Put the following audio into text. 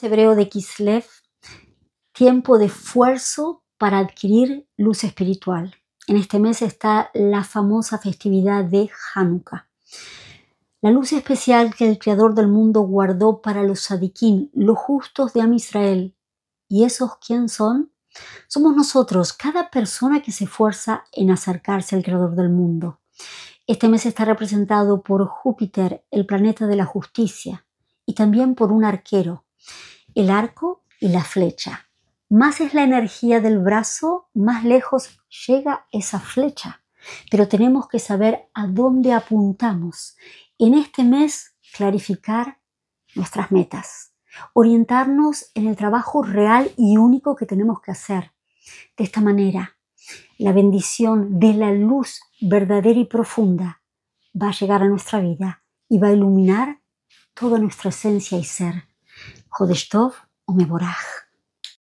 hebreo de Kislev, tiempo de esfuerzo para adquirir luz espiritual. En este mes está la famosa festividad de Hanukkah. La luz especial que el Creador del mundo guardó para los Sadiquín, los justos de Am Israel. ¿Y esos quién son? Somos nosotros, cada persona que se esfuerza en acercarse al Creador del mundo. Este mes está representado por Júpiter, el planeta de la justicia, y también por un arquero, el arco y la flecha. Más es la energía del brazo, más lejos llega esa flecha. Pero tenemos que saber a dónde apuntamos. En este mes, clarificar nuestras metas, orientarnos en el trabajo real y único que tenemos que hacer. De esta manera, la bendición de la luz verdadera y profunda va a llegar a nuestra vida y va a iluminar toda nuestra esencia y ser. Jodesh Tov u'Mevorach.